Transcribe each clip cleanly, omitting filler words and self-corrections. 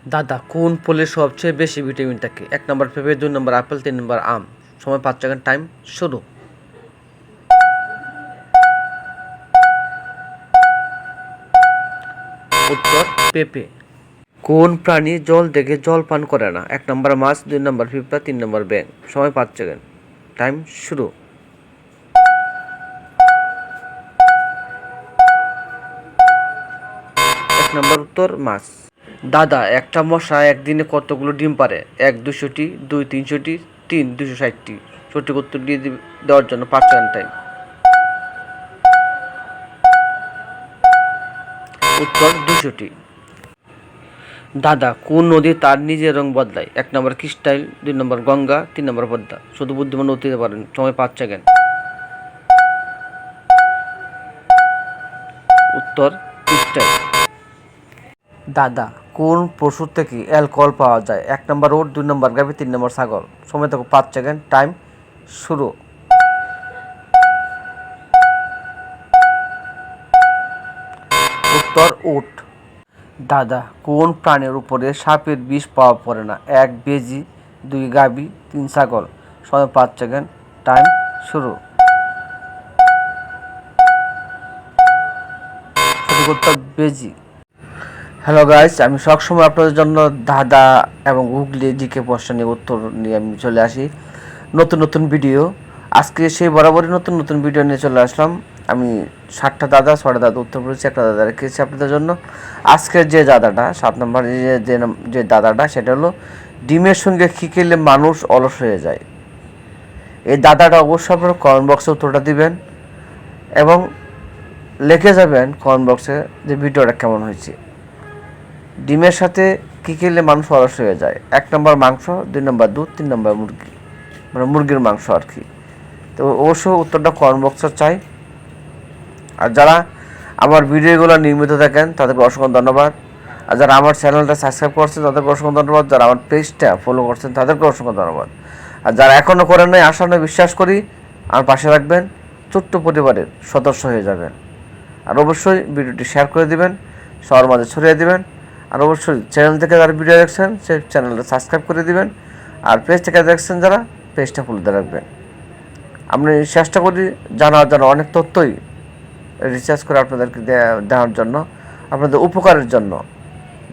দাদা কোন ফলের সবচেয়ে বেশি ভিটামিন থাকে? 1 নম্বর পেঁপে, 2 নম্বর আপেল, 3 নম্বর আম। সময় 5 সেকেন্ড, টাইম শুরু। উত্তর পেঁপে। কোন প্রাণী জল দেখে জল পান করে না? 1 নম্বর মাছ, 2 নম্বর পিঁপড়া, 3 নম্বর ব্যাঙ। সময় 5 সেকেন্ড, টাইম শুরু। 1 নম্বর উত্তর মাছ। দাদা একটা মশা একদিনে কতগুলো ডিম পারে? 1 200টি, 2 300টি, 3 260টি। সঠিক উত্তর দেওয়ার জন্য 5 সেকেন্ড টাইম। উত্তর 200টি। দাদা কোন নদী তার নিজের রং বদলায়? 1 নম্বর ক্রিস্টাল, 2 নম্বর গঙ্গা, 3 নম্বর পদ্মা। শুধু বুদ্ধিমান উত্তর দিতে পারেন। সময় 5 সেকেন্ড। উত্তর ক্রিস্টাল। দাদা কোন পশু থেকে অ্যালকোহল পাওয়া যায়? 1 নম্বর উট, 2 নম্বর গাভী, 3 নম্বর ছাগল। সময় থেকে 5 সেকেন্ড, টাইম শুরু। উত্তর উট। দাদা কোন প্রাণীর উপরে সাপের বিষ পাওয়া পড়ে না? 1 বেজি, 2 গাভী, 3 ছাগল। সময় 5 সেকেন্ড, টাইম শুরু। সঠিক উত্তর বেজি। হ্যালো গাইস, আমি সবসময় আপনাদের জন্য ধাঁধা এবং হুগলি জিকে প্রশ্ন নিয়ে উত্তর নিয়ে আমি চলে আসি নতুন নতুন ভিডিও। আজকে সেই বরাবরই নতুন নতুন ভিডিও নিয়ে চলে আসলাম। আমি 60টা দাদা, 6টা দাদা উত্তর করেছি, একটা দাদা রেখেছি আপনাদের জন্য। আজকের যে দাদাটা 7 নম্বর যে দাদাটা, সেটা হলো ডিমের সঙ্গে কী খেলে মানুষ অলস হয়ে যায়। এই দাদাটা অবশ্যই আপনারা কমেন্ট বক্সে উত্তরটা দিবেন এবং লিখে যাবেন কমেন্ট বক্সে যে ভিডিওটা কেমন হয়েছে। ডিমের সাথে কী খেলে মানুষ অলস হয়ে যায়? 1 নম্বর মাংস, 2 নম্বর দুধ, 3 নম্বর মুরগি, মানে মুরগির মাংস আর কি। তো অবশ্যই উত্তরটা কমেন্ট বক্সে চাই। আর যারা আমার ভিডিওগুলো নিয়মিত দেখেন তাদেরকে অসংখ্য ধন্যবাদ। আর যারা আমার চ্যানেলটা সাবস্ক্রাইব করছেন তাদেরকে অসংখ্য ধন্যবাদ। যারা আমার পেজটা ফলো করছেন তাদেরকে অসংখ্য ধন্যবাদ। আর যারা এখনও করেন নাই, আশা নয় বিশ্বাস করি আমার পাশে রাখবেন, ছোট্ট পরিবারের সদস্য হয়ে যাবেন। আর অবশ্যই ভিডিওটি শেয়ার করে দিবেন, সবার মাঝে ছড়িয়ে দিবেন। আর অবশ্যই চ্যানেল থেকে যারা ভিডিও দেখছেন সেই চ্যানেলটা সাবস্ক্রাইব করে দিবেন। আর পেজ থেকে দেখছেন যারা, পেজটা ফলো দিয়ে রাখবেন। আমি চেষ্টা করি জানার অনেক তথ্যই রিসার্চ করে আপনাদেরকে দেওয়ার জন্য, আপনাদের উপকারের জন্য।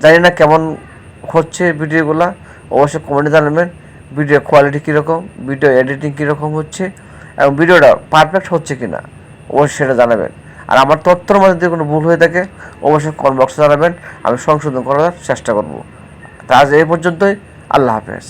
জানি না কেমন হচ্ছে ভিডিওগুলো, অবশ্যই কমেন্টে জানাবেন ভিডিও কোয়ালিটি কীরকম, ভিডিও এডিটিং কীরকম হচ্ছে এবং ভিডিওটা পারফেক্ট হচ্ছে কি না, অবশ্যই সেটা জানাবেন। আর আমার তথ্যের মধ্যে যদি কোনো ভুল হয়ে থাকে অবশ্যই কমেন্ট বক্সে জানাবেন, আমি সংশোধন করার চেষ্টা করব। তা আজ এই পর্যন্তই, আল্লাহ হাফেজ।